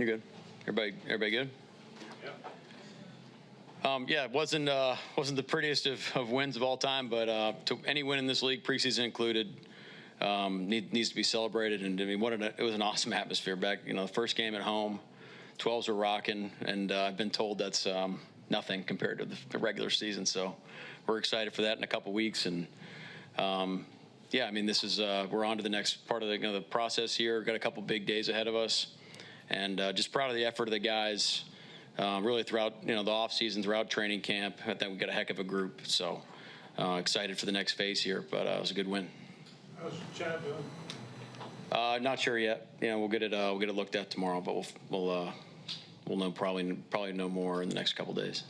You're good. Everybody good? Yeah, it wasn't the prettiest of wins of all time, but to any win in this league, preseason included, needs to be celebrated. And I mean, it was an awesome atmosphere back. The first game at home, 12s were rocking, and I've been told that's nothing compared to the regular season. So we're excited for that in a couple weeks. And yeah, I mean, this is we're on to the next part of the process here. We've got a couple big days ahead of us, and just proud of the effort of the guys. Really throughout the off season, throughout training camp. I think we got a heck of a group. So excited for the next phase here. But it was a good win. How's Chad doing? Not sure yet. We'll get it looked at tomorrow, but we'll know probably know more in the next couple days.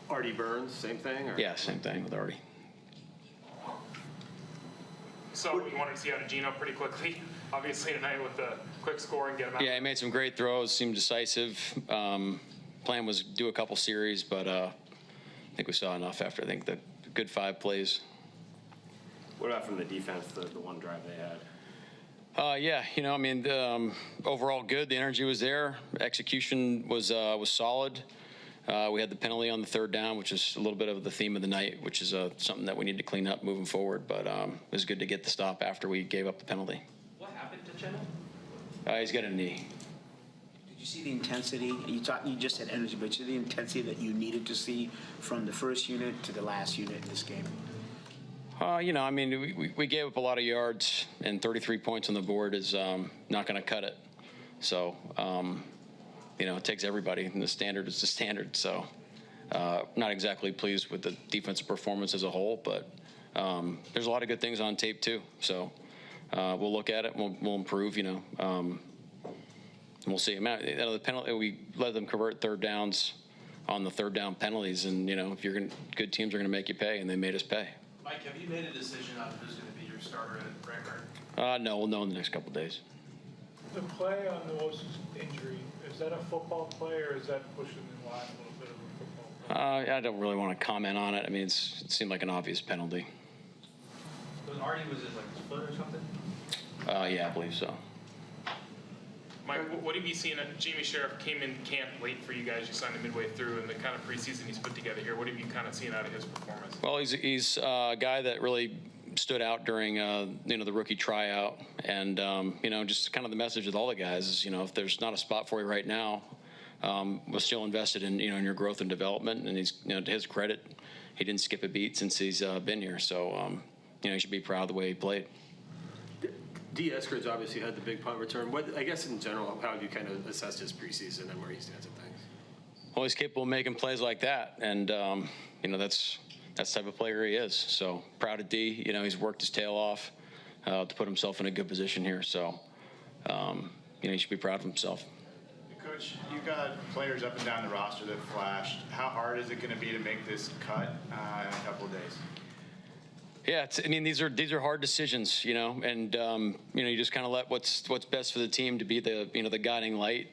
Artie Burns, same thing? Or? Yeah, same thing with Artie. So you wanted to see out of Gino pretty quickly, obviously tonight with the quick score and get him out. Yeah, he made some great throws, seemed decisive. Plan was do a couple series, but I think we saw enough after the good 5 plays. What about from the defense, the one drive they had? Yeah, I mean, overall good. The energy was there. Execution was solid. We had the penalty on the 3rd down, which is a little bit of the theme of the night, which is something that we need to clean up moving forward. But it was good to get the stop after we gave up the penalty. What happened to Cheno? He's got a knee. Did you see the intensity? You just said energy, but you see the intensity that you needed to see from the first unit to the last unit in this game? I mean, we gave up a lot of yards, and 33 points on the board is not going to cut it. So, it takes everybody, and the standard is the standard. So, not exactly pleased with the defensive performance as a whole, but there's a lot of good things on tape too. So, we'll look at it. We'll improve. And we'll see. The penalty, we let them convert 3rd downs on the 3rd down penalties, and if good teams are going to make you pay, and they made us pay. Mike, have you made a decision on who's going to be your starter at right guard? No, we'll know in the next couple of days. The play on the Wilson's injury, is that a football play or is that pushing the line a little bit of a football play? I don't really want to comment on it. I mean, it seemed like an obvious penalty. Was Artie, was it like his foot or something? Yeah, I believe so. Mike, what have you seen? Jamie Sheriff came in camp late for you guys. You signed him midway through, and the kind of preseason he's put together here. What have you kind of seen out of his performance? Well, he's a guy that really stood out during the rookie tryout, and just kind of the message with all the guys is if there's not a spot for you right now, we're still invested in in your growth and development. And he's to his credit, he didn't skip a beat since he's been here. So he should be proud of the way he played. D. Eskridge obviously had the big punt return. I guess in general, how have you kind of assessed his preseason and where he stands at things? Well, he's capable of making plays like that, and that's the type of player he is. So proud of D. He's worked his tail off to put himself in a good position here. So he should be proud of himself. Coach, you've got players up and down the roster that flashed. How hard is it going to be to make this cut in a couple of days? Yeah, these are hard decisions, and you just kind of let what's best for the team to be the guiding light,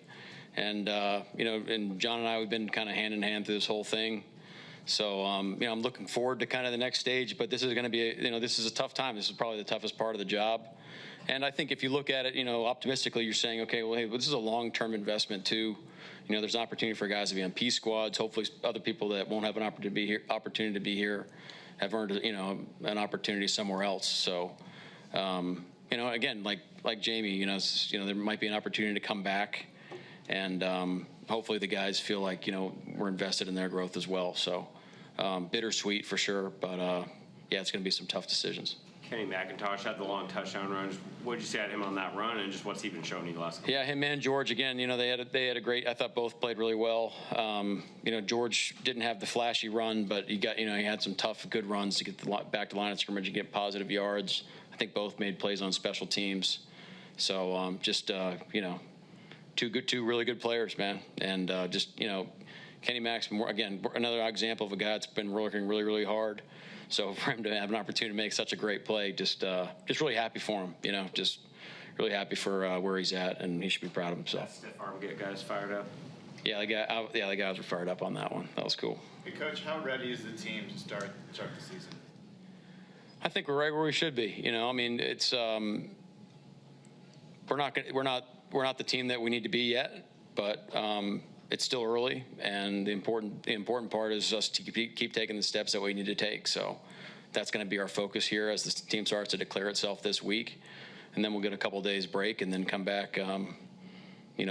and and John and I have been kind of hand in hand through this whole thing, so I'm looking forward to kind of the next stage, but this is going to be this is a tough time. This is probably the toughest part of the job, and I think if you look at it optimistically, you're saying, okay, well, hey, this is a long-term investment too. There's an opportunity for guys to be on P squads. Hopefully, other people that won't have an opportunity to be here have earned an opportunity somewhere else. So again, like Jamie, there might be an opportunity to come back, and hopefully the guys feel like we're invested in their growth as well. So bittersweet for sure, but yeah, it's going to be some tough decisions. Kenny McIntosh had the long touchdown run. What did you say at him on that run, and just what's he been showing you the last couple? Yeah, him and George again. They had a great. I thought both played really well. George didn't have the flashy run, but he had some tough, good runs to get back to line of scrimmage and get positive yards. I think both made plays on special teams. So two really good players, man, and Kenny Mack's another example of a guy that's been working really, really hard. So for him to have an opportunity to make such a great play, just really happy for him. Just really happy for where he's at, and he should be proud of himself. That stiff arm get guys fired up. Yeah, the guys were fired up on that one. That was cool. Hey, Coach, how ready is the team to start the season? I think we're right where we should be. It's we're not we're not the team that we need to be yet, but it's still early, and the important part is us to keep taking the steps that we need to take. So that's going to be our focus here as the team starts to declare itself this week, and then we'll get a couple days break and then come back.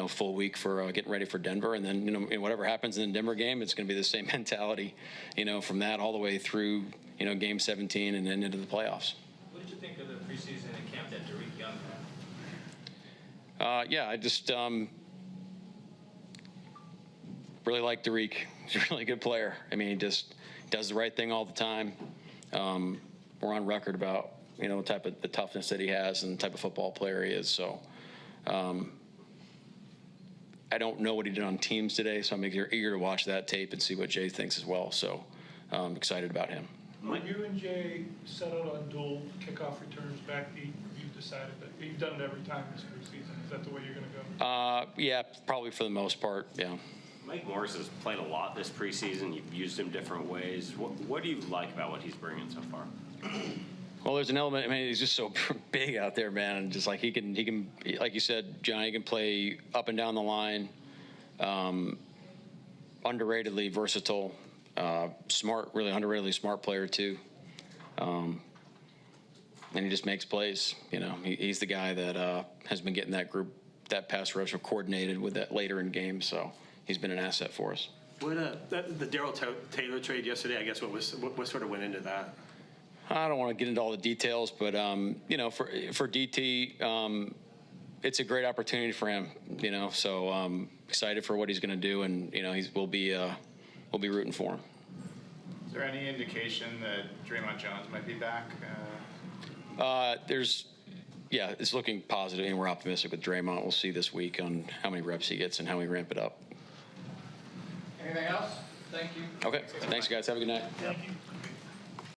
Full week for getting ready for Denver, and then whatever happens in the Denver game, it's going to be the same mentality, from that all the way through game 17 and then into the playoffs. What did you think of the preseason and camp that Derek Young had? Yeah, I just really like Derek. He's a really good player. I mean, he just does the right thing all the time. We're on record about the toughness that he has and the type of football player he is. So. I don't know what he did on teams today, so I'm eager to watch that tape and see what Jay thinks as well. So I'm excited about him. When you and Jay settled on dual kickoff returns back deep, you've decided that you've done it every time this preseason. Is that the way you're going to go? Yeah, probably for the most part, yeah. Mike Morris has played a lot this preseason. You've used him different ways. What do you like about what he's bringing so far? Well, there's an element. I mean, he's just so big out there, man. And just like he can, like you said, John, he can play up and down the line. Underratedly versatile, smart, really underratedly smart player too. And he just makes plays. He's the guy that has been getting that group, that pass rush coordinated with that later in games. So he's been an asset for us. What the Darrell Taylor trade yesterday? I guess what sort of went into that? I don't want to get into all the details, but for DT, it's a great opportunity for him. So excited for what he's going to do, and we'll be rooting for him. Is there any indication that Draymond Jones might be back? It's looking positive, and we're optimistic with Draymond. We'll see this week on how many reps he gets and how we ramp it up. Anything else? Thank you. Okay, thanks guys. Have a good night. Thank you.